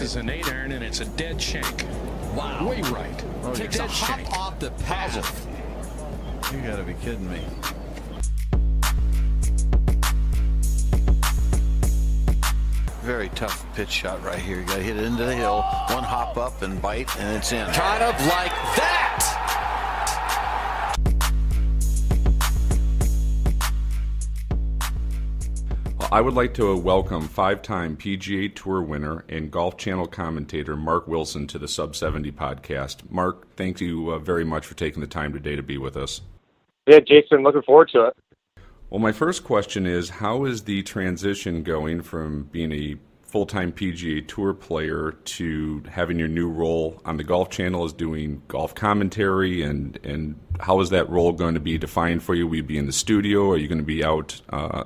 This is an 8-iron, and it's a dead shank. Wow. Way right. Oh, takes a hop off the path. You gotta be kidding me. Very tough pitch shot right here. You gotta hit it into the hill, one hop up and bite, and it's in. Kind of like that. I would like to welcome 5-time PGA Tour winner and Golf Channel commentator Mark Wilson to the Sub 70 podcast. Mark, thank you very much for taking the time today to be with us. Yeah, Jason, looking forward to it. Well, my first question is, how is the transition going from being a full-time PGA Tour player to having your new role on the Golf Channel as doing golf commentary, and how is that role going to be defined for you? Will you be in the studio? Are you going to be out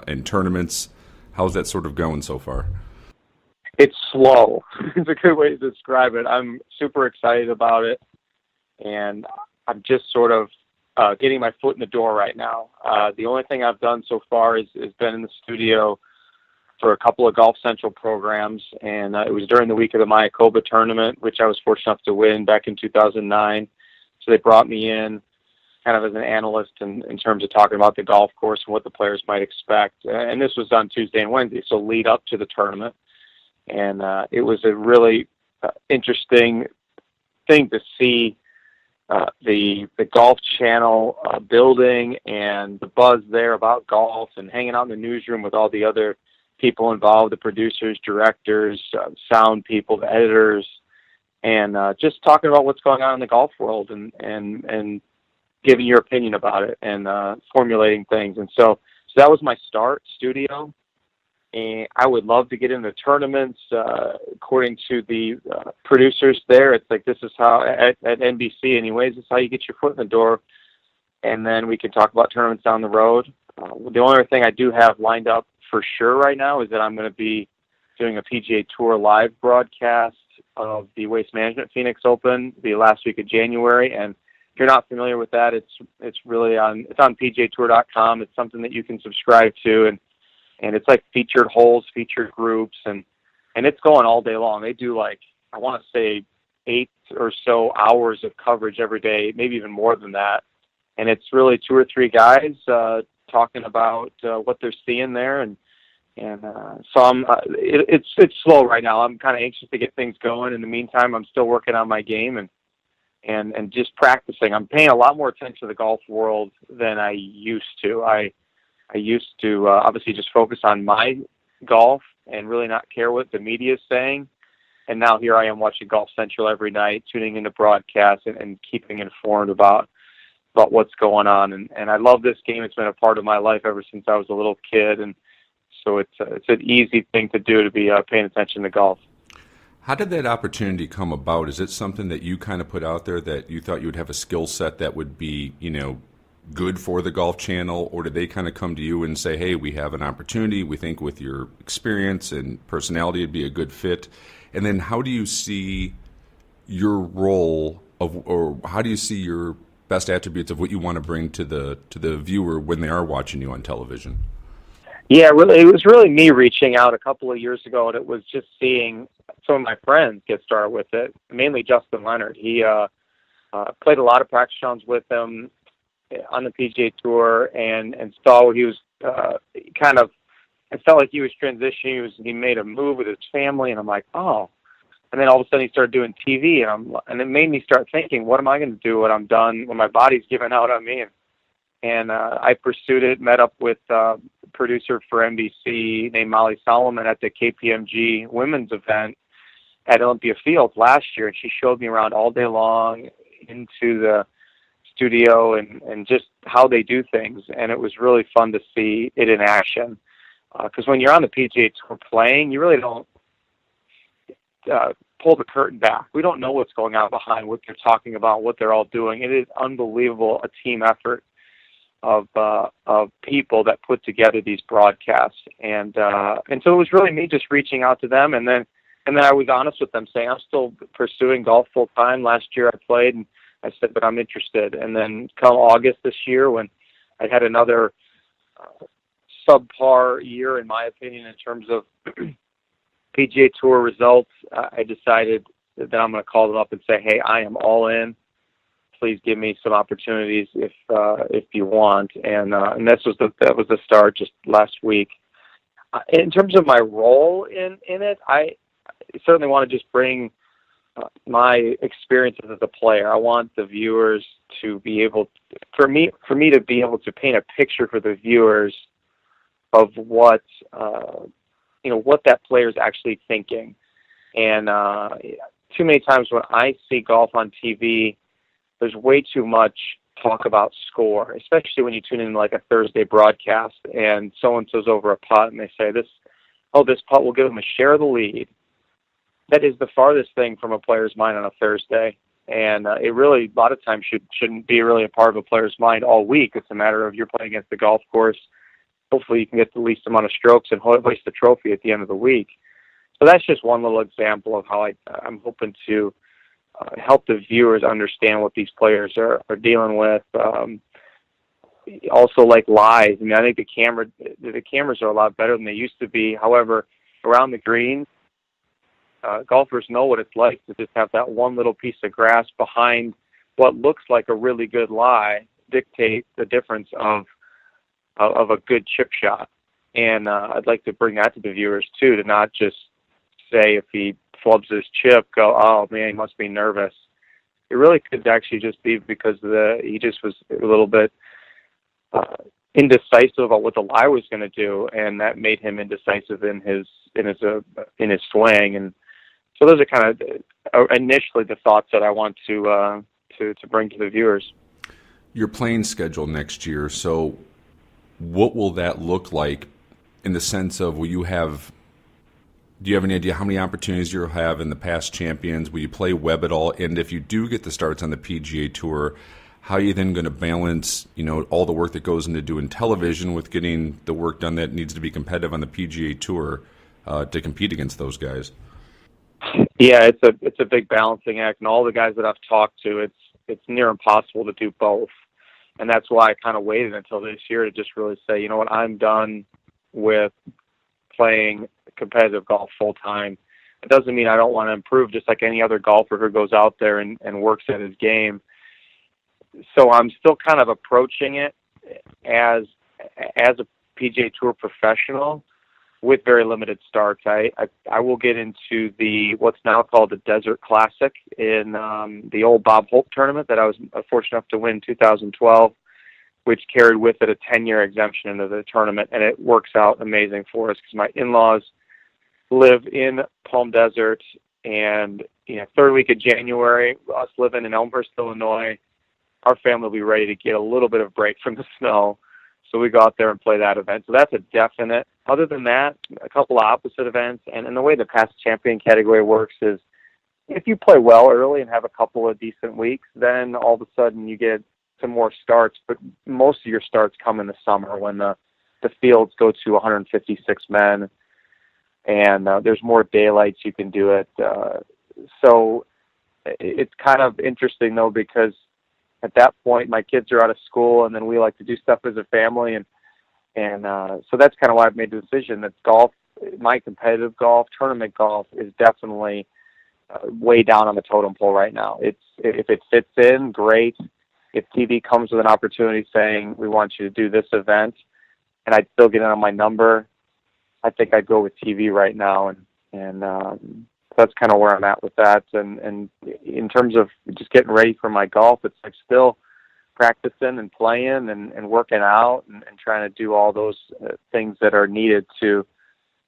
in tournaments? How's that sort of going so far? It's slow. It's a good way to describe it. I'm super excited about it, and I'm just sort of getting my foot in the door right now. The only thing I've done so far is been in the studio for a couple of Golf Central programs, and it was during the week of the Mayakoba tournament, which I was fortunate enough to win back in 2009. So they brought me in kind of as an analyst in terms of talking about the golf course and what the players might expect. And this was on Tuesday and Wednesday, so lead up to the tournament. And it was a really interesting thing to see the Golf Channel building and the buzz there about golf, and hanging out in the newsroom with all the other people involved, the producers, directors, sound people, the editors, and just talking about what's going on in the golf world and giving your opinion about it and formulating things. And so that was my start, studio. And I would love to get into tournaments. According to the producers there, it's like, this is how, at NBC anyways, this is how you get your foot in the door. And then we can talk about tournaments down the road. The only other thing I do have lined up for sure right now is that I'm going to be doing a PGA Tour live broadcast of the Waste Management Phoenix Open the last week of January. And if you're not familiar with that, it's really on PGAtour.com. It's something that you can subscribe to, and it's like featured holes, featured groups, and it's going all day long. They do, like, I want to say 8 or so hours of coverage every day, maybe even more than that. And it's really 2 or 3 guys talking about what they're seeing there, and so it's slow right now. I'm kind of anxious to get things going. In the meantime, I'm still working on my game and just practicing. I'm paying a lot more attention to the golf world than I used to. I used to obviously just focus on my golf and really not care what the media is saying. And now here I am watching Golf Central every night, tuning into broadcasts and keeping informed about what's going on. And I love this game. It's been a part of my life ever since I was a little kid. And so it's an easy thing to do, to be paying attention to golf. How did that opportunity come about? Is it something that you kind of put out there, that you thought you would have a skill set that would be, good for the Golf Channel? Or did they kind of come to you and say, hey, we have an opportunity, we think with your experience and personality it'd be a good fit? And then how do you see your role or how do you see your best attributes of what you want to bring to the viewer when they are watching you on television? Yeah, really, it was really me reaching out a couple of years ago, and it was just seeing some of my friends get started with it, mainly Justin Leonard. He played a lot of practice rounds with him on the PGA Tour, and saw he was I felt like he was transitioning. He made a move with his family, and I'm like, oh. And then all of a sudden he started doing TV, and it made me start thinking, what am I going to do when I'm done, when my body's giving out on me? And I pursued it, met up with a producer for NBC named Molly Solomon at the KPMG women's event at Olympia Field last year, and she showed me around all day long into the studio and just how they do things, and it was really fun to see it in action. Because when you're on the PGA Tour playing, you really don't pull the curtain back. We don't know what's going on behind, what they're talking about, what they're all doing. It is unbelievable, a team effort of people that put together these broadcasts, and so it was really me just reaching out to them, and then I was honest with them, saying I'm still pursuing golf full time. Last year I played, and I said, but I'm interested. And then come August this year, when I had another subpar year, in my opinion, in terms of PGA Tour results, I decided that I'm going to call them up and say, hey, I am all in. Please give me some opportunities if you want. And that was the start just last week. In terms of my role in it, I certainly want to just bring my experiences as a player. I want the viewers to be able, for me to be able to paint a picture for the viewers of what that player is actually thinking. And too many times when I see golf on TV, there's way too much talk about score, especially when you tune in like a Thursday broadcast and so-and-so's over a putt and they say this putt will give them a share of the lead. That is the farthest thing from a player's mind on a Thursday. And it really, a lot of times, shouldn't be really a part of a player's mind all week. It's a matter of you're playing against the golf course. Hopefully you can get the least amount of strokes and hoist the trophy at the end of the week. So that's just one little example of how I'm hoping to help the viewers understand what these players are dealing with. Also, like live. I mean, I think the cameras are a lot better than they used to be. However, around the greens, golfers know what it's like to just have that one little piece of grass behind what looks like a really good lie dictate the difference of a good chip shot. And I'd like to bring that to the viewers too, to not just say if he flubs his chip, go, oh man, he must be nervous. It really could actually just be because he just was a little bit indecisive about what the lie was going to do, and that made him indecisive in his swing. And so those are kind of initially the thoughts that I want to bring to the viewers. Your playing schedule next year, so what will that look like in the sense of do you have any idea how many opportunities you'll have in the past champions? Will you play web at all? And if you do get the starts on the PGA Tour, how are you then going to balance, all the work that goes into doing television with getting the work done that needs to be competitive on the PGA Tour to compete against those guys? Yeah, it's a big balancing act, and all the guys that I've talked to, it's near impossible to do both. And that's why I kind of waited until this year to just really say, you know what, I'm done with playing competitive golf full time. It doesn't mean I don't want to improve, just like any other golfer who goes out there and works at his game. So I'm still kind of approaching it as a PGA Tour professional with very limited starts. I will get into what's now called the Desert Classic in the old Bob Hope tournament that I was fortunate enough to win in 2012, which carried with it a 10-year exemption into the tournament, and it works out amazing for us because my in-laws live in Palm Desert, and third week of January, us living in Elmhurst, Illinois, our family will be ready to get a little bit of break from the snow. So we go out there and play that event. So that's a definite. Other than that, a couple of opposite events. And the way the past champion category works is if you play well early and have a couple of decent weeks, then all of a sudden you get some more starts. But most of your starts come in the summer when the fields go to 156 men and there's more daylight, you can do it. So it's kind of interesting, though, because at that point, my kids are out of school, and then we like to do stuff as a family, and so that's kind of why I've made the decision that golf, my competitive golf, tournament golf, is definitely way down on the totem pole right now. If it fits in, great. If TV comes with an opportunity saying we want you to do this event, and I'd still get in on my number, I think I'd go with TV right now, and that's kind of where I'm at with that. And in terms of just getting ready for my golf, it's like still practicing and playing and working out and trying to do all those things that are needed to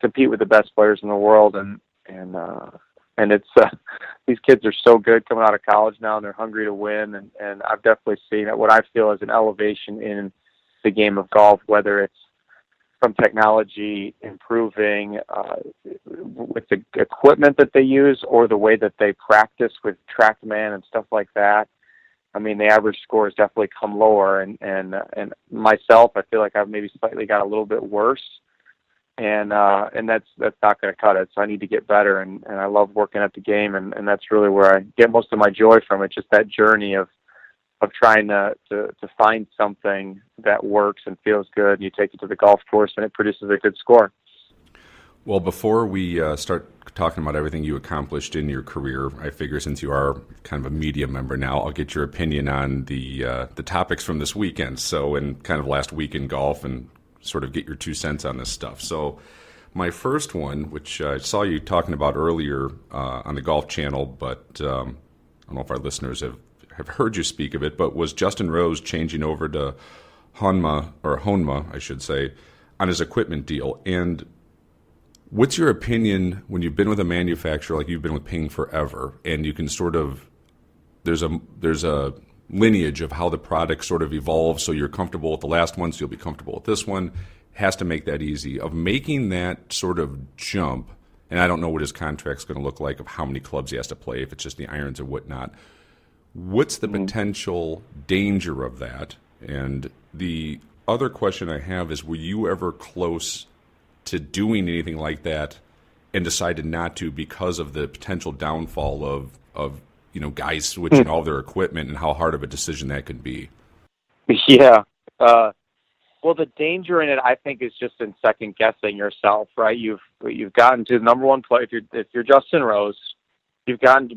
compete with the best players in the world. And it's these kids are so good coming out of college now, and they're hungry to win. And I've definitely seen what I feel is an elevation in the game of golf, whether it's from technology improving with the equipment that they use or the way that they practice with TrackMan and stuff like that. I mean, the average score has definitely come lower, and myself, I feel like I've maybe slightly got a little bit worse, and that's not going to cut it. So I need to get better, and I love working at the game, and that's really where I get most of my joy from it. Just that journey of trying to find something that works and feels good, and you take it to the golf course and it produces a good score. Well, before we start talking about everything you accomplished in your career, I figure since you are kind of a media member now, I'll get your opinion on the topics from this weekend. So, and kind of last week in golf, and sort of get your 2 cents on this stuff. So, my first one, which I saw you talking about earlier on the Golf Channel, but I don't know if our listeners have heard you speak of it, but was Justin Rose changing over to Honma, I should say, on his equipment deal. And what's your opinion when you've been with a manufacturer like you've been with Ping forever, and you can sort of there's a lineage of how the product sort of evolves, so you're comfortable with the last one, so you'll be comfortable with this one. Has to make that easy of making that sort of jump. And I don't know what his contract's going to look like, of how many clubs he has to play, if it's just the irons or whatnot. What's the potential danger of that? And the other question I have is, were you ever close to doing anything like that and decided not to because of the potential downfall of guys switching all their equipment, and how hard of a decision that could be? Yeah. Well, the danger in it, I think, is just in second guessing yourself, right? You've gotten to the number one player. If you're Justin Rose, you've gotten to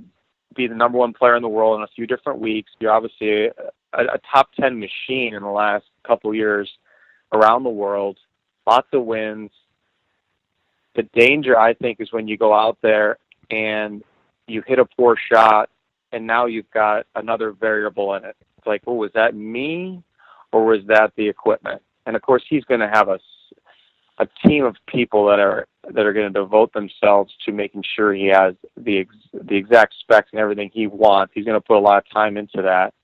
be the number one player in the world in a few different weeks. You're obviously a top 10 machine in the last couple years around the world. Lots of wins. The danger, I think, is when you go out there and you hit a poor shot, and now you've got another variable in it. It's like, oh, was that me, or was that the equipment? And of course, he's going to have a team of people that are going to devote themselves to making sure he has the exact specs and everything he wants. He's going to put a lot of time into that.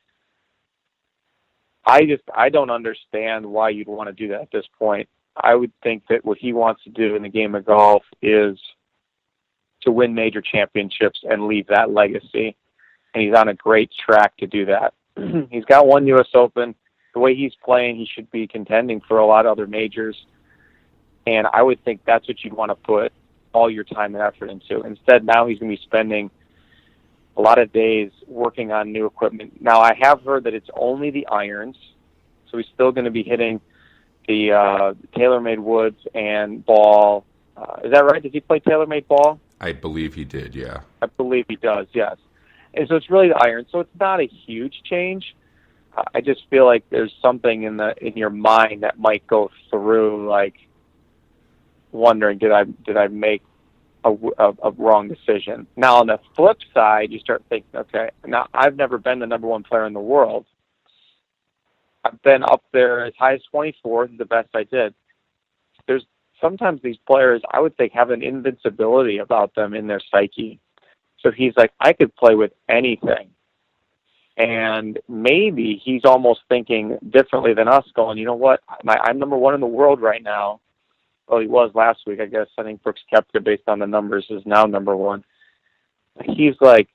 I don't understand why you'd want to do that at this point. I would think that what he wants to do in the game of golf is to win major championships and leave that legacy. And he's on a great track to do that. He's got one U.S. Open. The way he's playing, he should be contending for a lot of other majors. And I would think that's what you'd want to put all your time and effort into. Instead, now he's going to be spending a lot of days working on new equipment. Now, I have heard that it's only the irons, so he's still going to be hitting the TaylorMade woods and ball. Is that right? Does he play TaylorMade ball? I believe he did, yeah. I believe he does, yes. And so it's really the irons. So it's not a huge change. I just feel like there's something in your mind that might go through, like wondering, did I make a wrong decision? Now, on the flip side, you start thinking, okay, now I've never been the number one player in the world. I've been up there as high as 24th, the best I did. There's sometimes these players, I would think, have an invincibility about them in their psyche. So he's like, I could play with anything. And maybe he's almost thinking differently than us, going, you know what, I'm number one in the world right now. Well, he was last week, I guess. I think Brooks Koepka, based on the numbers, is now number one. He's like,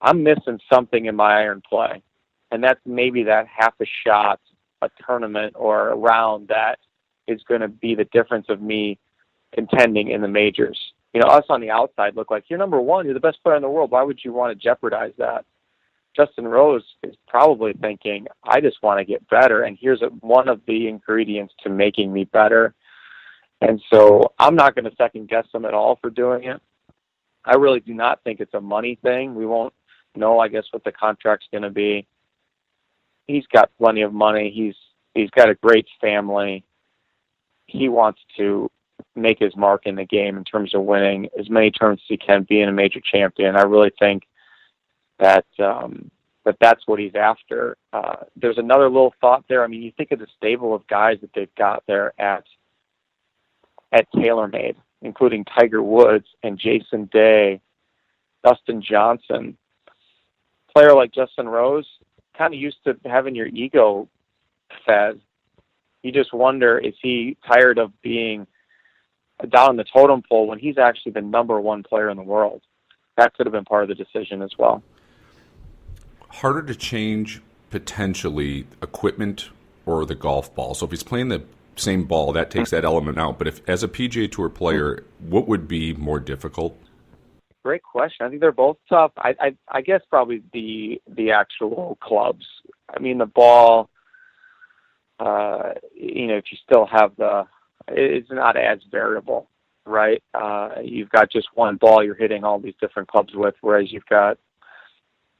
I'm missing something in my iron play. And that's maybe that half a shot, a tournament, or a round that is going to be the difference of me contending in the majors. You know, us on the outside look like, you're number one, you're the best player in the world. Why would you want to jeopardize that? Justin Rose is probably thinking, I just want to get better, and here's one of the ingredients to making me better. And so I'm not going to second guess him at all for doing it. I really do not think it's a money thing. We won't know, I guess, what the contract's going to be. He's got plenty of money. He's got a great family. He wants to make his mark in the game in terms of winning as many tournaments as he can, being a major champion. I really think that that's what he's after. There's another little thought there. I mean, you think of the stable of guys that they've got there at TaylorMade, including Tiger Woods and Jason Day, Dustin Johnson. A player like Justin Rose, kind of used to having your ego fed. You just wonder, is he tired of being down in the totem pole when he's actually the number one player in the world? That could have been part of the decision as well. Harder to change, potentially, equipment or the golf ball. So if he's playing the same ball, that takes that element out. But if, as a PGA Tour player, what would be more difficult? Great question. I think they're both tough. I guess probably the actual clubs. I mean, the ball, if you still have it's not as variable, right? You've got just one ball you're hitting all these different clubs with, whereas you've got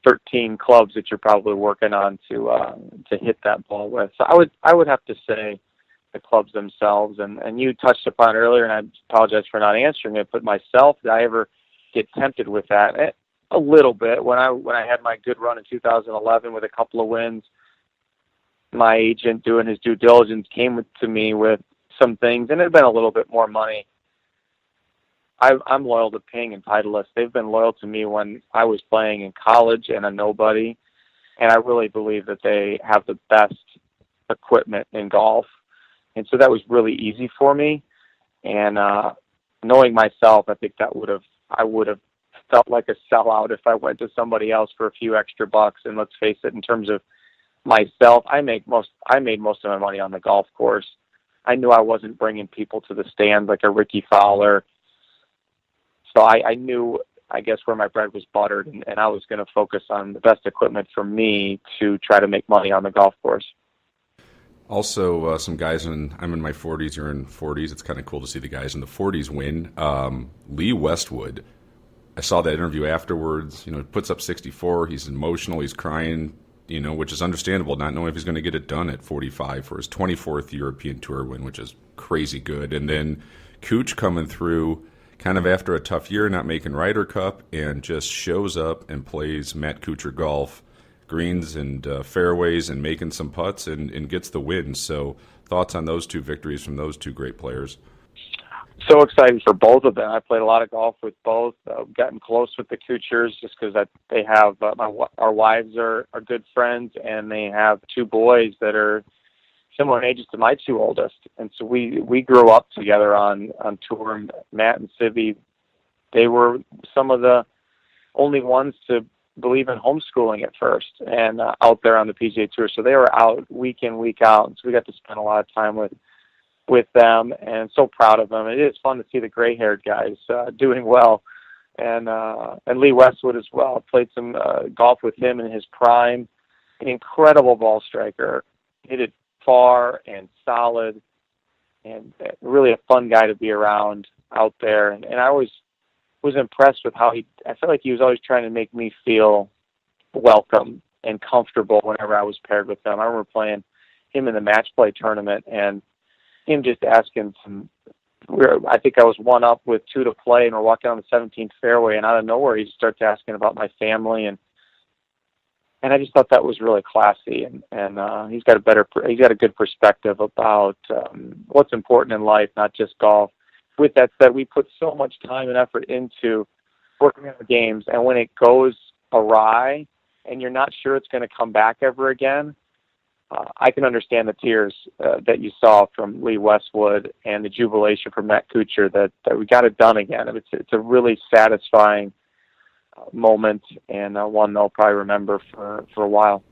13 clubs that you're probably working on to hit that ball with. So I would have to say the clubs themselves, and you touched upon it earlier, and I apologize for not answering it, but myself, did I ever get tempted with that? A little bit. When I had my good run in 2011 with a couple of wins, my agent, doing his due diligence, came to me with some things, and it had been a little bit more money. I'm loyal to Ping and Titleist. They've been loyal to me when I was playing in college and a nobody, and I really believe that they have the best equipment in golf, and so that was really easy for me. And knowing myself, I think I would have felt like a sellout if I went to somebody else for a few extra bucks. And let's face it, in terms of myself, I made most of my money on the golf course. I knew I wasn't bringing people to the stands like a Ricky Fowler. So I knew, I guess, where my bread was buttered, and I was going to focus on the best equipment for me to try to make money on the golf course. Also, some guys I'm in my 40s, you're in 40s. It's kind of cool to see the guys in the 40s win. Lee Westwood, I saw that interview afterwards. Puts up 64. He's emotional. He's crying, which is understandable, not knowing if he's going to get it done at 45 for his 24th European Tour win, which is crazy good. And then Kuch coming through kind of after a tough year, not making Ryder Cup, and just shows up and plays Matt Kuchar golf, greens and fairways, and making some putts and gets the win. So thoughts on those two victories from those two great players? So excited for both of them. I played a lot of golf with both. Gotten close with the Kuchars just because they have our wives are good friends, and they have two boys that are similar in ages to my two oldest, and so we grew up together on tour. Matt and Sivy, they were some of the only ones to believe in homeschooling at first, and out there on the PGA Tour. So they were out week in, week out, and so we got to spend a lot of time with them, and so proud of them. It is fun to see the gray-haired guys doing well, and Lee Westwood as well. I played some golf with him in his prime. An incredible ball striker. Hit it far and solid, and really a fun guy to be around out there. And I always was impressed with how I felt like he was always trying to make me feel welcome and comfortable whenever I was paired with him. I remember playing him in the match play tournament, and him just asking I think I was one up with 2 to play, and we're walking on the 17th fairway, and out of nowhere he starts asking about my family, and I just thought that was really classy, and he's got a good perspective about what's important in life, not just golf. With that said, we put so much time and effort into working on the games, and when it goes awry and you're not sure it's going to come back ever again, I can understand the tears that you saw from Lee Westwood and the jubilation from Matt Kuchar that we got it done again. It's a really satisfying moment, and one they'll probably remember for a while.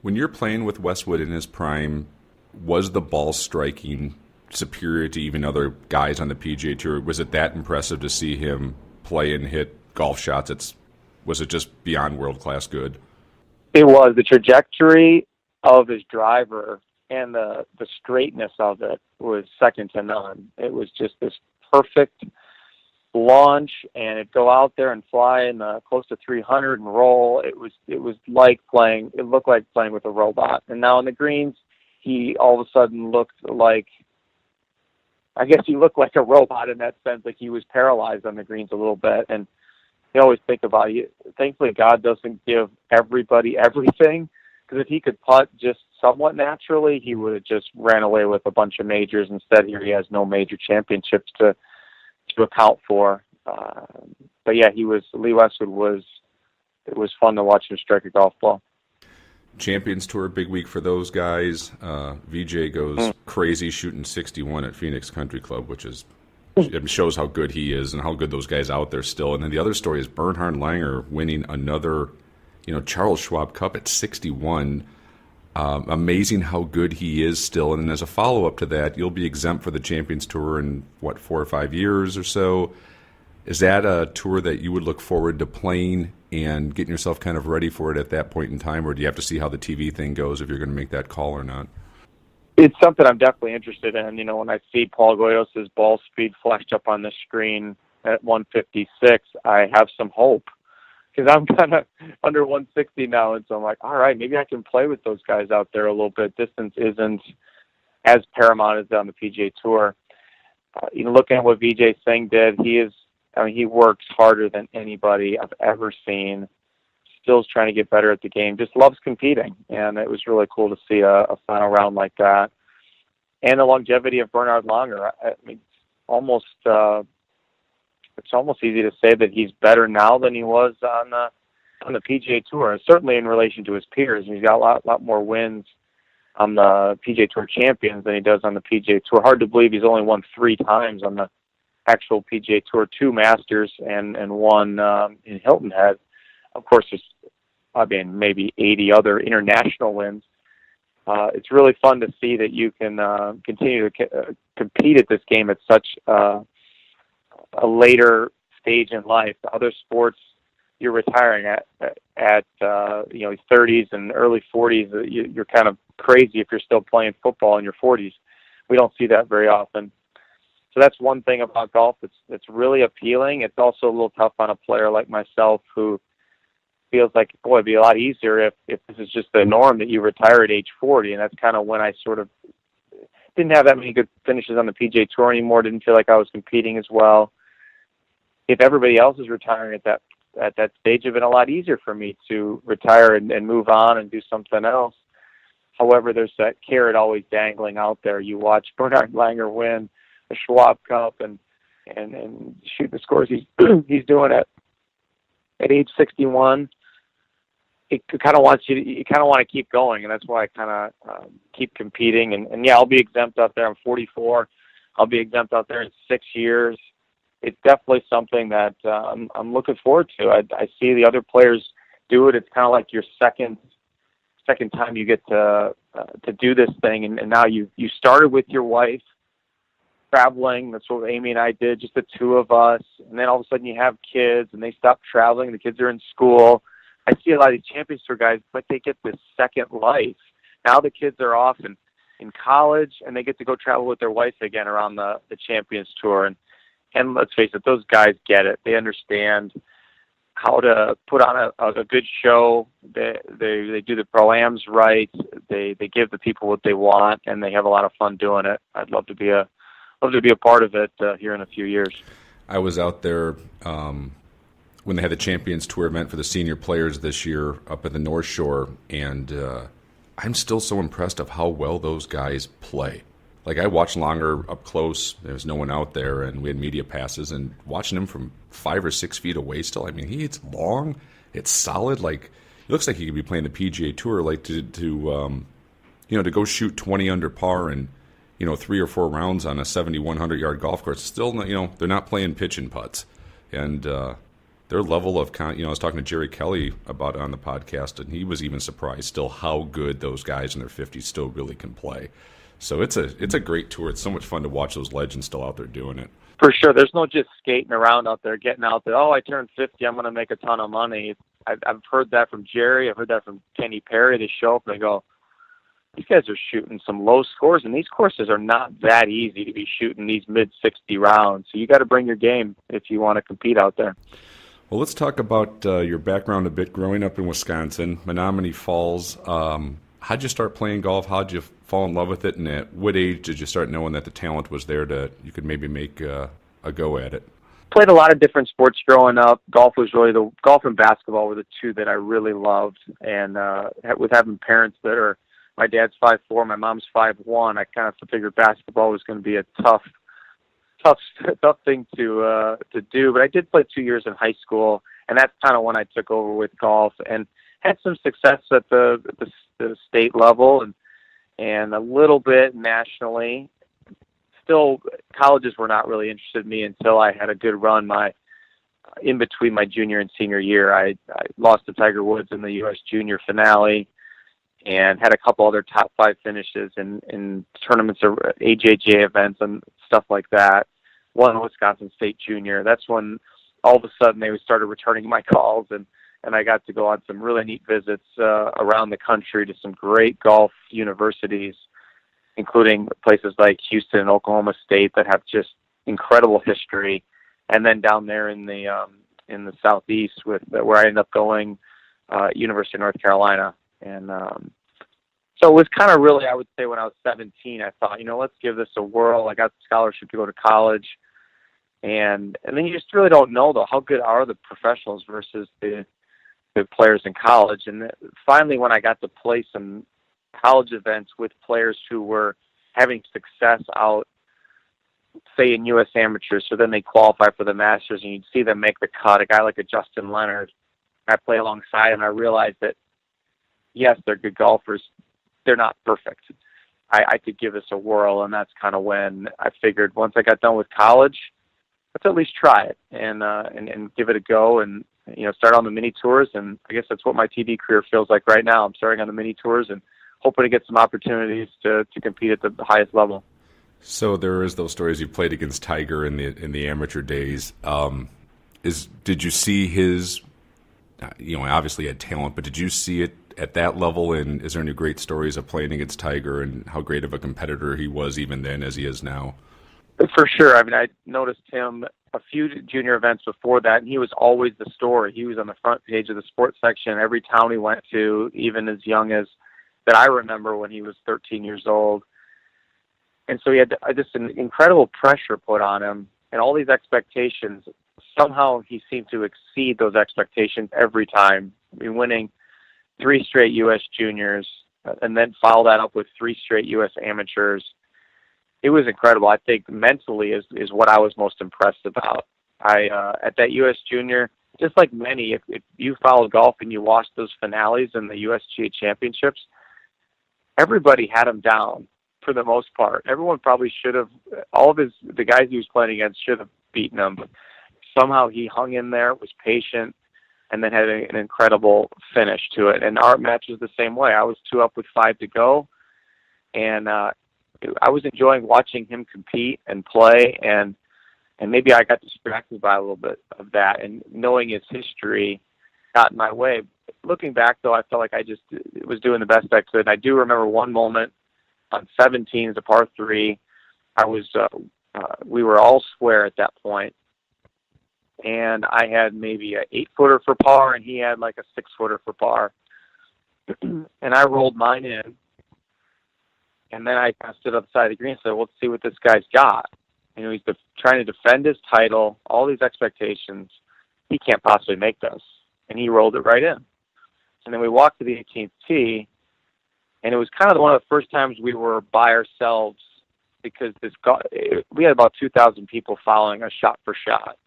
When you're playing with Westwood in his prime, was the ball striking superior to even other guys on the PGA Tour? Was it that impressive to see him play and hit golf shots? Was it just beyond world-class good? It was. The trajectory of his driver and the straightness of it was second to none. It was just this perfect launch, and it'd go out there and fly in close to 300 and roll. It looked like playing with a robot. And now on the greens, he all of a sudden looked like, I guess he looked like a robot in that sense, like he was paralyzed on the greens a little bit. And you always think about it. Thankfully, God doesn't give everybody everything, because if he could putt just somewhat naturally, he would have just ran away with a bunch of majors. Instead, here he has no major championships to account for. But yeah, Lee Westwood it was fun to watch him strike a golf ball. Champions Tour, big week for those guys. VJ goes crazy shooting 61 at Phoenix Country Club, which shows how good he is and how good those guys out there still. And then the other story is Bernhard Langer winning another, Charles Schwab Cup at 61. Amazing how good he is still. And then as a follow-up to that, you'll be exempt for the Champions Tour in, 4 or 5 years or so. Is that a tour that you would look forward to playing and getting yourself kind of ready for it at that point in time, or do you have to see how the TV thing goes if you're going to make that call or not? It's something I'm definitely interested in. When I see Paul Goyos' ball speed flashed up on the screen at 156, I have some hope because I'm kind of under 160 now, and so I'm like, all right, maybe I can play with those guys out there a little bit. Distance isn't as paramount as on the PGA Tour. Looking at what Vijay Singh did, he works harder than anybody I've ever seen. Still's trying to get better at the game, just loves competing, and it was really cool to see a final round like that. And the longevity of Bernhard Langer. I mean, it's almost easy to say that he's better now than he was on the PGA Tour, certainly in relation to his peers. He's got a lot more wins on the PGA Tour champions than he does on the PGA Tour. Hard to believe he's only won 3 times on the actual PGA Tour, 2 Masters and 1 in Hilton Head. Of course, there's maybe 80 other international wins. It's really fun to see that you can continue to compete at this game at such a later stage in life. The other sports, you're retiring at 30s and early 40s. You're kind of crazy if you're still playing football in your 40s. We don't see that very often. So that's one thing about golf that's really appealing. It's also a little tough on a player like myself who feels like, boy, it'd be a lot easier if this is just the norm that you retire at age 40. And that's kind of when I sort of didn't have that many good finishes on the PGA Tour anymore, didn't feel like I was competing as well. If everybody else is retiring at that stage, it'd been a lot easier for me to retire and move on and do something else. However, there's that carrot always dangling out there. You watch Bernhard Langer win the Schwab Cup and shoot the scores he's doing at age 61. It kind of wants you kind of want to keep going, and that's why I kind of keep competing. And yeah, I'll be exempt out there. I'm 44. I'll be exempt out there in 6 years. It's definitely something that I'm looking forward to. I see the other players do it. It's kind of like your second time you get to do this thing, and now you started with your wife traveling. That's what Amy and I did, just the 2 of us. And then all of a sudden you have kids, and they stop traveling. The kids are in school. I see a lot of these Champions Tour guys, but they get this second life. Now the kids are off in college, and they get to go travel with their wife again around the Champions Tour. And let's face it, those guys get it. They understand how to put on a good show. They do the pro-ams right. They give the people what they want, and they have a lot of fun doing it. I'd love to be a part of it here in a few years. I was out there when they had the Champions Tour event for the senior players this year up at the North Shore, and I'm still so impressed of how well those guys play. Like, I watched Langer up close. There was no one out there, and we had media passes, and watching him from 5 or 6 feet away still, I mean, it's long, it's solid. Like, it looks like he could be playing the PGA Tour, like to go shoot 20 under par and 3 or 4 rounds on a 7,100-yard golf course. Still, they're not playing pitch and putts, and their level of, I was talking to Jerry Kelly about it on the podcast, and he was even surprised still how good those guys in their 50s still really can play. So it's a great tour. It's so much fun to watch those legends still out there doing it. For sure. There's no just skating around out there, getting out there, I turned 50, I'm going to make a ton of money. I've heard that from Jerry. I've heard that from Kenny Perry. They show up and they go, these guys are shooting some low scores, and these courses are not that easy to be shooting these mid-60 rounds. So you got to bring your game if you want to compete out there. Well, let's talk about your background a bit. Growing up in Wisconsin, Menominee Falls, how'd you start playing golf? How'd you fall in love with it? And at what age did you start knowing that the talent was there you could maybe make a go at it? Played a lot of different sports growing up. Golf and basketball were the 2 that I really loved. And with having parents that are, my dad's 5'4", my mom's 5'1", I kind of figured basketball was going to be a tough thing to do. But I did play 2 years in high school, and that's kind of when I took over with golf and had some success at the state level and a little bit nationally. Still, colleges were not really interested in me until I had a good run in between my junior and senior year. I lost to Tiger Woods in the U.S. Junior finale and had a couple other top 5 finishes in tournaments or AJGA events and stuff like that. Won Wisconsin State Junior. That's when all of a sudden they started returning my calls, and I got to go on some really neat visits around the country to some great golf universities. including places like Houston and Oklahoma State that have just incredible history, and then down there in the southeast where I ended up going, University of North Carolina. And so it was kind of really, I would say, when I was 17, I thought, let's give this a whirl. I got the scholarship to go to college, and then you just really don't know, though, how good are the professionals versus the players in college. And finally, when I got to play some college events with players who were having success out, say, in U.S. amateurs, so then they qualify for the Masters, and you'd see them make the cut. A guy like a Justin Leonard, I play alongside, and I realized that, yes, they're good golfers. They're not perfect. I could give this a whirl, and that's kind of when I figured once I got done with college, let's at least try it and give it a go, and start on the mini tours. And I guess that's what my TV career feels like right now. I'm starting on the mini tours and hoping to get some opportunities to compete at the highest level. So there is those stories you played against Tiger in the amateur days. Did you see his? Obviously he had talent, but did you see it at that level? And is there any great stories of playing against Tiger and how great of a competitor he was even then as he is now? For sure. I mean, I noticed him a few junior events before that, and he was always the story. He was on the front page of the sports section every town he went to, even as young as that I remember when he was 13 years old. And so he had just an incredible pressure put on him and all these expectations. Somehow he seemed to exceed those expectations every time. I mean, winning 3 straight U.S. juniors and then follow that up with 3 straight U.S. amateurs. It was incredible. I think mentally is what I was most impressed about. At that U.S. junior, just like many, if you followed golf and you watched those finales in the USGA championships, everybody had him down for the most part. Everyone probably should have, the guys he was playing against should have beaten him. But somehow he hung in there, was patient, and then had an incredible finish to it. And our match was the same way. I was 2 up with 5 to go, and I was enjoying watching him compete and play, and maybe I got distracted by a little bit of that, and knowing his history got in my way. Looking back, though, I felt like I just was doing the best I could. And I do remember one moment on 17, as a par 3. We were all square at that point, and I had maybe an 8-footer for par, and he had like a 6-footer for par. And I rolled mine in, and then I kind of stood up the side of the green and said, well, let's see what this guy's got. He's trying to defend his title, all these expectations. He can't possibly make this. And he rolled it right in. And then we walked to the 18th tee, and it was kind of one of the first times we were by ourselves because we had about 2,000 people following us shot for shot.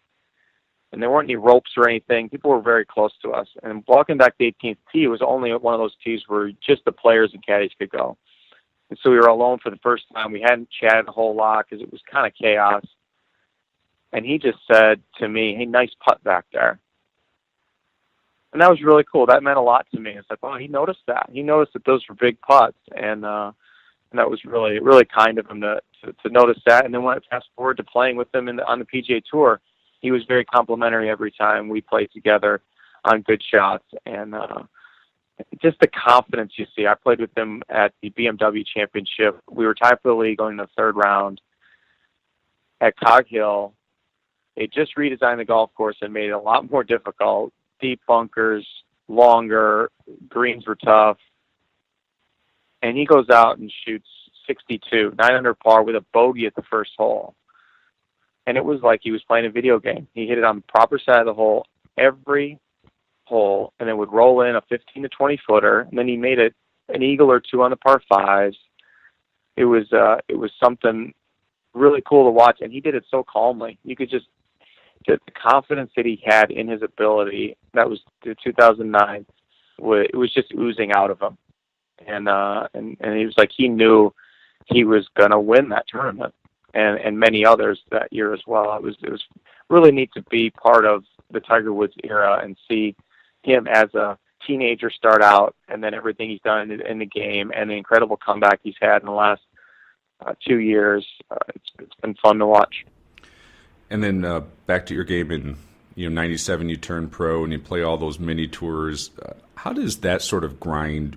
And there weren't any ropes or anything. People were very close to us. And walking back to the 18th tee was only one of those tees where just the players and caddies could go. And so we were alone for the first time. We hadn't chatted a whole lot because it was kind of chaos. And he just said to me, hey, nice putt back there. And that was really cool. That meant a lot to me. It's like, oh, he noticed that. He noticed that those were big putts. And that was really, really kind of him to notice that. And then when I fast forward to playing with him on the PGA Tour, he was very complimentary every time we played together on good shots. And just the confidence you see. I played with him at the BMW Championship. We were tied for the lead going to the 3rd round at Cog Hill. They just redesigned the golf course and made it a lot more difficult. Deep bunkers, longer, greens were tough. And he goes out and shoots 62, 9 under par with a bogey at the first hole. And it was like he was playing a video game. He hit it on the proper side of the hole every hole, and then would roll in a 15 to 20 footer, and then he made it an eagle or 2 on the par 5s. It was something really cool to watch, and he did it so calmly. You could just get the confidence that he had in his ability. That was 2009. It was just oozing out of him, and he was like he knew he was gonna win that tournament, and many others that year as well. It was really neat to be part of the Tiger Woods era and see him as a teenager start out, and then everything he's done in the game, and the incredible comeback he's had in the last 2 years. It's been fun to watch. And then back to your game in '97, you turn pro and you play all those mini tours. How does that sort of grind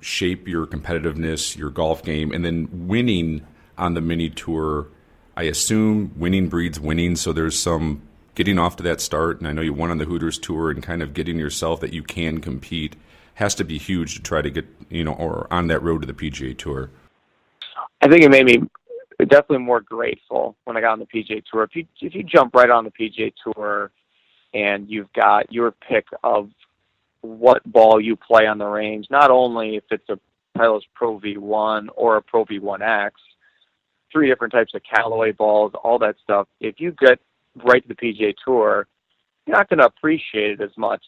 shape your competitiveness, your golf game, and then winning on the mini tour. I assume winning breeds winning, so there's some getting off to that start, and I know you won on the Hooters Tour, and kind of getting yourself that you can compete has to be huge to try to get, or on that road to the PGA Tour. I think it made me definitely more grateful when I got on the PGA Tour. If you jump right on the PGA Tour and you've got your pick of what ball you play on the range, not only if it's a Titleist Pro V1 or a Pro V1X, 3 different types of Callaway balls, all that stuff. If you get right to the PGA Tour, you're not going to appreciate it as much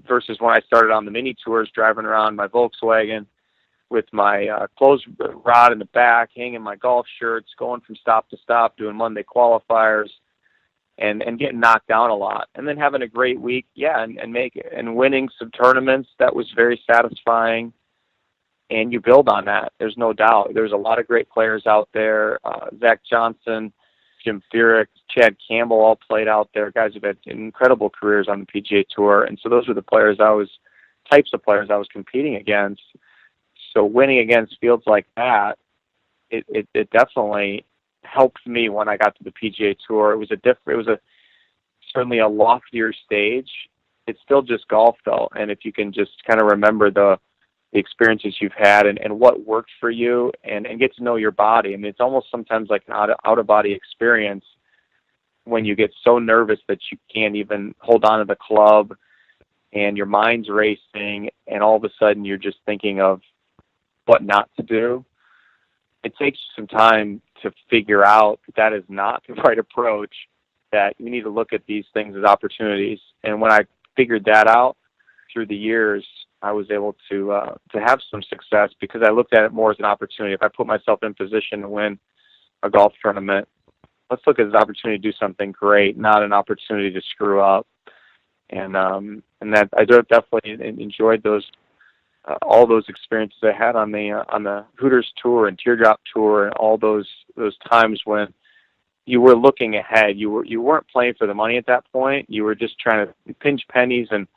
versus when I started on the mini tours, driving around my Volkswagen with my clothes rod in the back, hanging my golf shirts, going from stop to stop, doing Monday qualifiers, and getting knocked down a lot, and then having a great week, and winning some tournaments. That was very satisfying, and you build on that. There's no doubt. There's a lot of great players out there. Zach Johnson, Jim Furyk, Chad Campbell all played out there. Guys have had incredible careers on the PGA Tour, and so those were the types of players I was competing against. So winning against fields like that, it definitely helped me when I got to the PGA Tour. It was certainly a loftier stage. It's still just golf though, and if you can just kind of remember the experiences you've had and what worked for you, and get to know your body. I mean, it's almost sometimes like an out-of-body experience when you get so nervous that you can't even hold on to the club, and your mind's racing, and all of a sudden you're just thinking of what not to do. It takes some time to figure out that is not the right approach, that you need to look at these things as opportunities. And when I figured that out through the years, I was able to have some success because I looked at it more as an opportunity. If I put myself in position to win a golf tournament, let's look at it as an opportunity to do something great, not an opportunity to screw up. And that I definitely enjoyed those all those experiences I had on the Hooters Tour and Teardrop Tour, and all those times when you were looking ahead. You weren't playing for the money at that point. You were just trying to pinch pennies and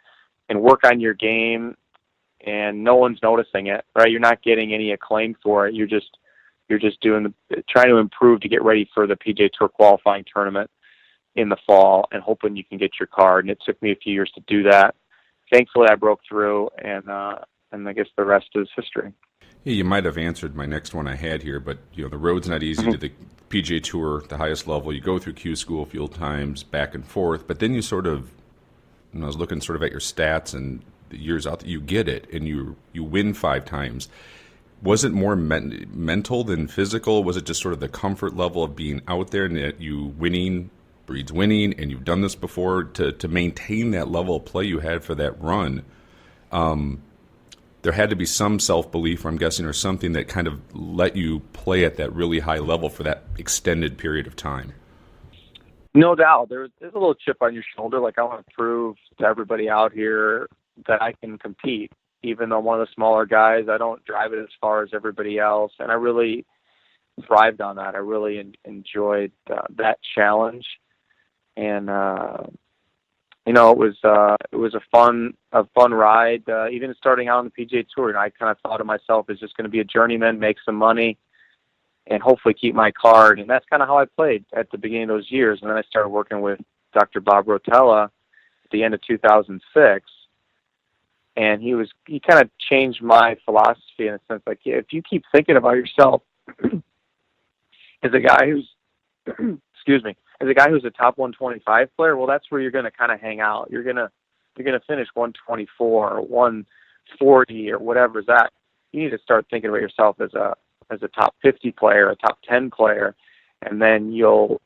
work on your game, and no one's noticing it, right? You're not getting any acclaim for it. You're just trying to improve to get ready for the PGA Tour qualifying tournament in the fall, and hoping you can get your card. And it took me a few years to do that. Thankfully, I broke through, and I guess the rest is history. Yeah, you might have answered my next one I had here, but the road's not easy to the PGA Tour, the highest level. You go through Q School, field times, back and forth, but then you sort of, I was looking sort of at your stats and the years out that you get it, and you win 5 times. Was it more mental than physical? Was it just sort of the comfort level of being out there, and that you winning breeds winning, and you've done this before, to maintain that level of play you had for that run? There had to be some self-belief, I'm guessing, or something that kind of let you play at that really high level for that extended period of time. No doubt. There's a little chip on your shoulder, like I want to prove to everybody out here that I can compete. Even though I'm one of the smaller guys, I don't drive it as far as everybody else, and I really thrived on that. I really enjoyed that challenge, and it was a fun ride. Even starting out on the PGA Tour, and I kind of thought of myself as just going to be a journeyman, make some money, and hopefully keep my card. And that's kind of how I played at the beginning of those years. And then I started working with Dr. Bob Rotella at the end of 2006, and he kind of changed my philosophy in a sense. Like, if you keep thinking about yourself as a guy who's as a guy who's a top 125 player, well, that's where you're going to kind of hang out. You're going to finish 124 or 140 or whatever is that. You need to start thinking about yourself as a top 50 player, a top 10 player, and then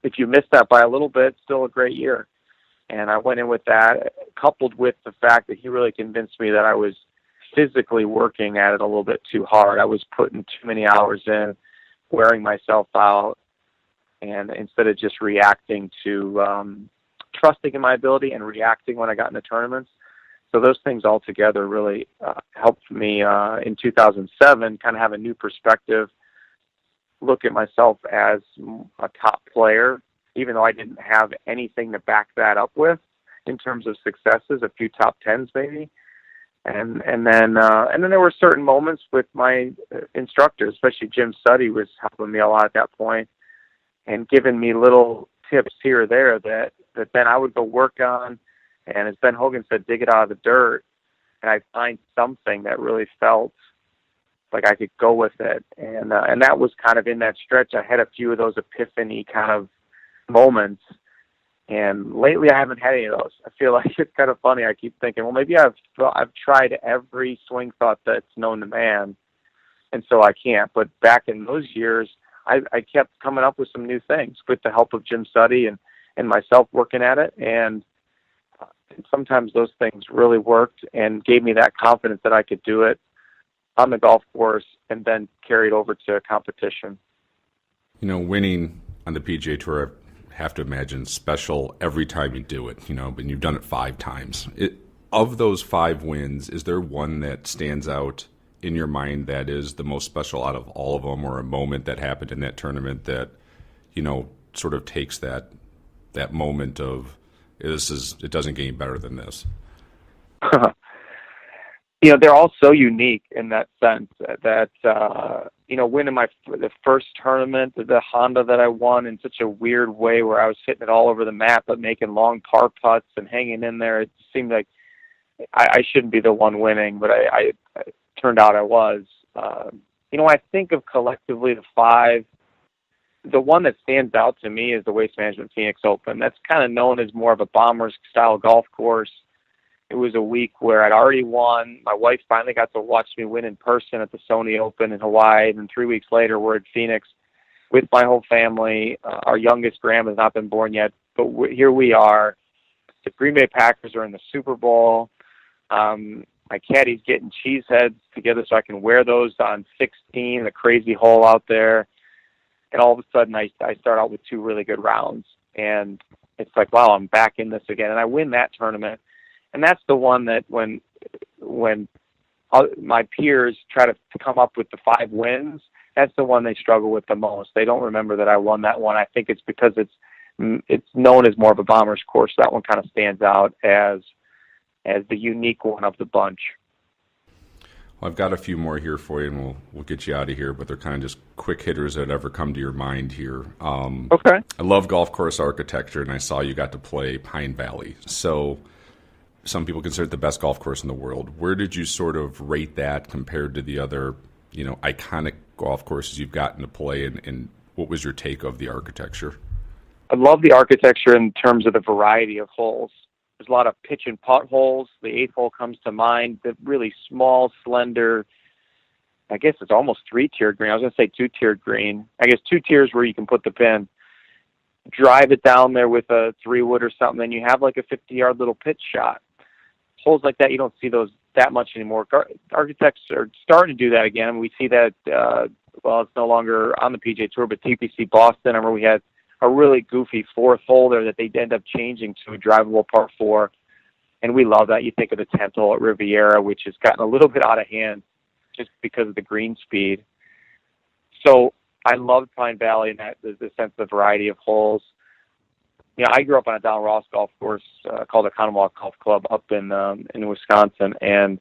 if you miss that by a little bit, still a great year. And I went in with that, coupled with the fact that he really convinced me that I was physically working at it a little bit too hard. I was putting too many hours in, wearing myself out, and instead of just reacting to trusting in my ability and reacting when I got into tournaments. So those things all together really helped me in 2007 kind of have a new perspective, look at myself as a top player, even though I didn't have anything to back that up with in terms of successes, a few top 10s maybe. And then there were certain moments with my instructors, especially Jim Suddy was helping me a lot at that point and giving me little tips here or there that then I would go work on. And as Ben Hogan said, dig it out of the dirt. And I find something that really felt like I could go with it. And that was kind of in that stretch. I had a few of those epiphany kind of moments. And lately I haven't had any of those. I feel like it's kind of funny. I keep thinking, well, maybe I've tried every swing thought that's known to man, and so I can't. But back in those years, I kept coming up with some new things with the help of Jim Suddy and myself working at it. And sometimes those things really worked and gave me that confidence that I could do it on the golf course and then carry it over to competition. You know, winning on the PGA Tour, have to imagine special every time you do it, but you've done it 5 times. Of those 5 wins, is there one that stands out in your mind that is the most special out of all of them, or a moment that happened in that tournament that, sort of takes that moment of it doesn't get any better than this? They're all so unique in that sense that, winning the first tournament, the Honda that I won in such a weird way where I was hitting it all over the map, but making long par putts and hanging in there. It seemed like I shouldn't be the one winning, but I turned out I was. I think of collectively the 5. The one that stands out to me is the Waste Management Phoenix Open. That's kind of known as more of a Bombers-style golf course. It was a week where I'd already won. My wife finally got to watch me win in person at the Sony Open in Hawaii. And 3 weeks later, we're at Phoenix with my whole family. Our youngest Graham has not been born yet, but here we are. The Green Bay Packers are in the Super Bowl. My caddy's getting cheese heads together so I can wear those on 16, the crazy hole out there. And all of a sudden, I start out with 2 really good rounds. And it's like, wow, I'm back in this again. And I win that tournament. And that's the one that when my peers try to come up with the 5 wins, that's the one they struggle with the most. They don't remember that I won that one. I think it's because it's known as more of a Bombers course. That one kind of stands out as the unique one of the bunch. Well, I've got a few more here for you, and we'll get you out of here, but they're kind of just quick hitters that ever come to your mind here. Okay. I love golf course architecture, and I saw you got to play Pine Valley. So some people consider it the best golf course in the world. Where did you sort of rate that compared to the other, iconic golf courses you've gotten to play, and what was your take of the architecture? I love the architecture in terms of the variety of holes. There's a lot of pitch and putt holes. The 8th hole comes to mind. The really small, slender, I guess it's almost 3-tiered green. I was going to say 2-tiered green. I guess 2 tiers where you can put the pin. Drive it down there with a 3-wood or something, and you have like a 50-yard little pitch shot. Holes like that, you don't see those that much anymore. Architects are starting to do that again. I mean, we see that, it's no longer on the PGA Tour, but TPC Boston, I remember we had a really goofy 4th hole there that they'd end up changing to a drivable par 4. And we love that. You think of the 10th hole at Riviera, which has gotten a little bit out of hand just because of the green speed. So I loved Pine Valley and that the sense of variety of holes. I grew up on a Donald Ross golf course called the Conemaugh Golf Club up in Wisconsin, and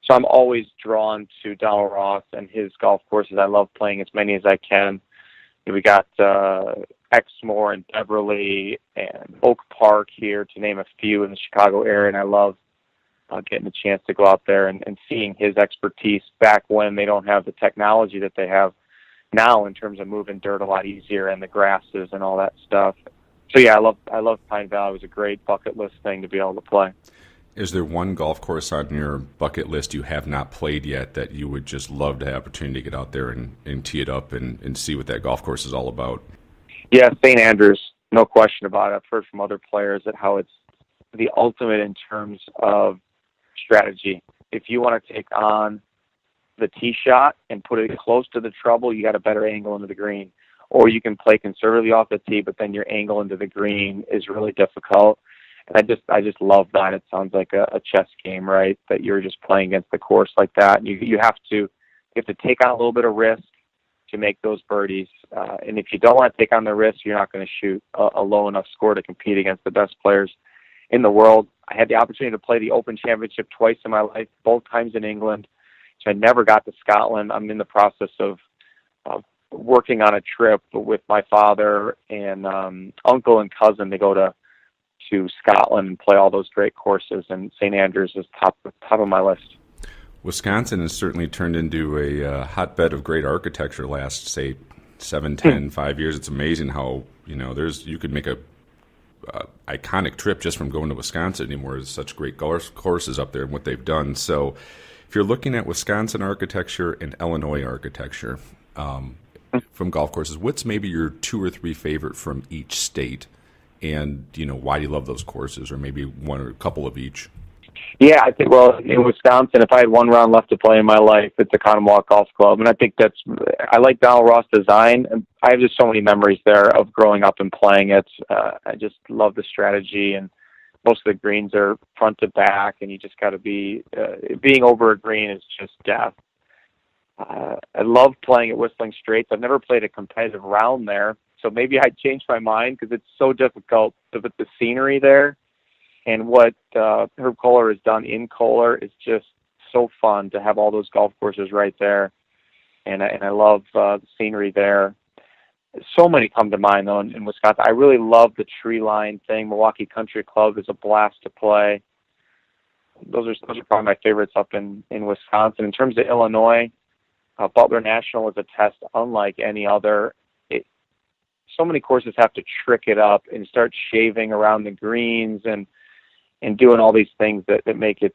so I'm always drawn to Donald Ross and his golf courses. I love playing as many as I can. We got Exmoor and Beverly and Oak Park here, to name a few, in the Chicago area, and I love getting a chance to go out there and seeing his expertise back when they don't have the technology that they have now in terms of moving dirt a lot easier and the grasses and all that stuff. So yeah, I love Pine Valley. It was a great bucket list thing to be able to play. Is there one golf course on your bucket list you have not played yet that you would just love to have opportunity to get out there and tee it up and see what that golf course is all about? Yeah, St. Andrews, no question about it. I've heard from other players that how it's the ultimate in terms of strategy. If you want to take on the tee shot and put it close to the trouble, you got a better angle into the green. Or you can play conservatively off the tee, but then your angle into the green is really difficult. And I just love that. It sounds like a chess game, right? That you're just playing against the course like that. And you have to take on a little bit of risk to make those birdies. And if you don't want to take on the risk, you're not going to shoot a low enough score to compete against the best players in the world. I had the opportunity to play the Open Championship twice in my life, both times in England. So I never got to Scotland. I'm in the process of working on a trip with my father and uncle and cousin to go to Scotland and play all those great courses. And St. Andrews is top of my list. Wisconsin has certainly turned into a hotbed of great architecture last, say, 7, 10, 5 years. It's amazing how, you could make a iconic trip just from going to Wisconsin anymore. There's such great courses up there and what they've done. So if you're looking at Wisconsin architecture and Illinois architecture from golf courses, what's maybe your 2 or 3 favorite from each state? And, why do you love those courses, or maybe one or a couple of each? Yeah, I think, in Wisconsin, if I had one round left to play in my life, it's the Conemaugh Golf Club. And I think I like Donald Ross' design. And I have just so many memories there of growing up and playing it. I just love the strategy, and most of the greens are front to back, and you just got to being over a green is just death. I love playing at Whistling Straits. I've never played a competitive round there, so maybe I'd change my mind because it's so difficult. But the scenery there and what Herb Kohler has done in Kohler is just so fun to have all those golf courses right there. And I love the scenery there. So many come to mind, though, in Wisconsin. I really love the tree line thing. Milwaukee Country Club is a blast to play. Those are probably my favorites up in Wisconsin. In terms of Illinois, Butler National is a test unlike any other. So many courses have to trick it up and start shaving around the greens and doing all these things that make it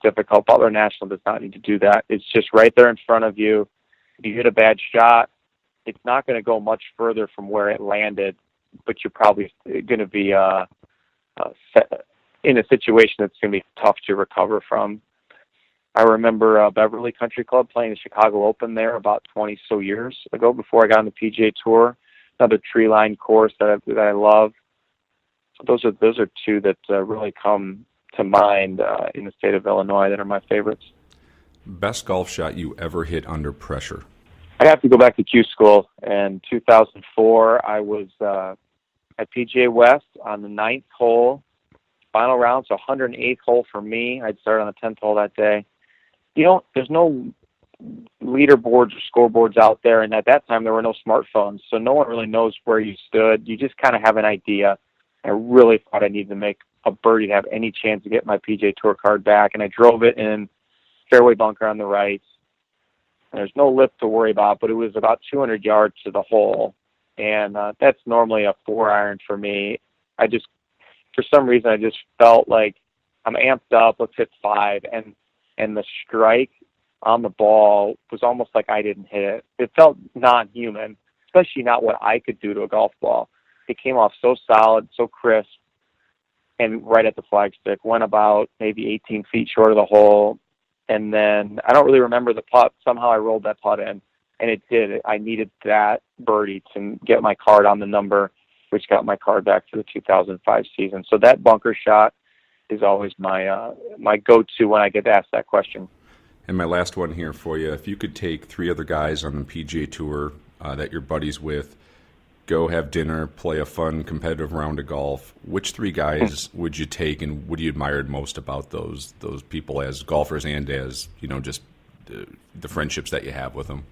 difficult. Butler National does not need to do that. It's just right there in front of you. If you hit a bad shot, it's not going to go much further from where it landed, but you're probably going to be in a situation that's going to be tough to recover from. I remember Beverly Country Club playing the Chicago Open there about 20 so years ago before I got on the PGA Tour. Another tree line course that I love. So those are 2 that really come to mind in the state of Illinois that are my favorites. Best golf shot you ever hit under pressure? I have to go back to Q School. In 2004, I was at PGA West on the 9th hole, final round, so 108th hole for me. I'd started on the 10th hole that day. There's no leaderboards or scoreboards out there, and at that time there were no smartphones, so no one really knows where you stood. You just kind of have an idea. I really thought I needed to make a birdie to have any chance to get my PGA Tour card back, and I drove it in fairway bunker on the right. And there's no lip to worry about, but it was about 200 yards to the hole, and that's normally a 4-iron for me. For some reason, I just felt like I'm amped up. Let's hit 5, and the strike on the ball was almost like I didn't hit it. It felt non-human, especially not what I could do to a golf ball. It came off so solid, so crisp, and right at the flagstick. Went about maybe 18 feet short of the hole, and then I don't really remember the putt. Somehow I rolled that putt in, and it did. I needed that birdie to get my card on the number, which got my card back for the 2005 season. So that bunker shot is always my go-to when I get asked that question. And my last one here for you. If you could take 3 other guys on the PGA Tour that you're buddies with, go have dinner, play a fun competitive round of golf, which 3 guys would you take, and what do you admire most about those people as golfers and as, just the friendships that you have with them?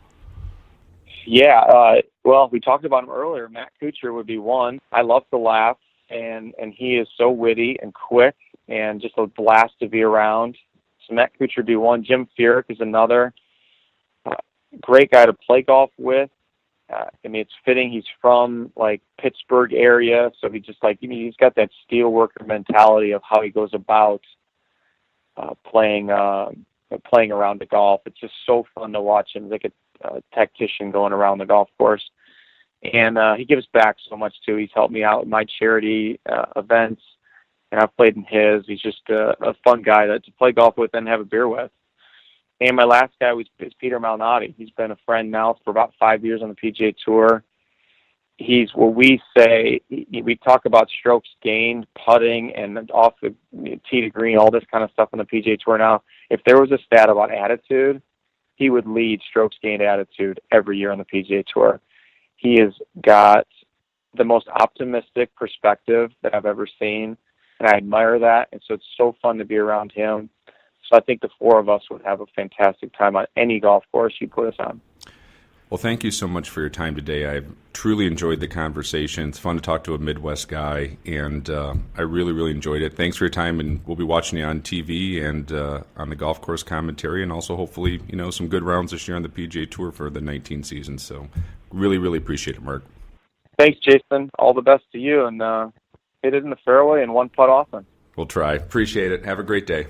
Yeah, well, we talked about him earlier. Matt Kuchar would be one. I love to laugh, and he is so witty and quick and just a blast to be around. So Matt Kuchar would be one. Jim Furyk is another. Great guy to play golf with. It's fitting. He's from Pittsburgh area, so he just he's got that steel worker mentality of how he goes about playing around the golf. It's just so fun to watch him. He's like a tactician going around the golf course, and he gives back so much too. He's helped me out with my charity events, and I've played in his. He's just a fun guy to play golf with and have a beer with. And my last guy is Peter Malnati. He's been a friend now for about 5 years on the PGA Tour. He's what we say, we talk about strokes gained, putting, and off the tee to green, all this kind of stuff on the PGA Tour now. If there was a stat about attitude, he would lead strokes gained attitude every year on the PGA Tour. He has got the most optimistic perspective that I've ever seen. and I admire that. And so it's so fun to be around him. So I think the four of us would have a fantastic time on any golf course you put us on. Well, thank you so much for your time today. I've truly enjoyed the conversation. It's fun to talk to a Midwest guy, and I really, really enjoyed it. Thanks for your time, and we'll be watching you on TV and on the golf course commentary, and also hopefully, some good rounds this year on the PGA Tour for the 19 season. So really, really appreciate it, Mark. Thanks, Jason. All the best to you, and hit it in the fairway and one putt often. We'll try. Appreciate it. Have a great day.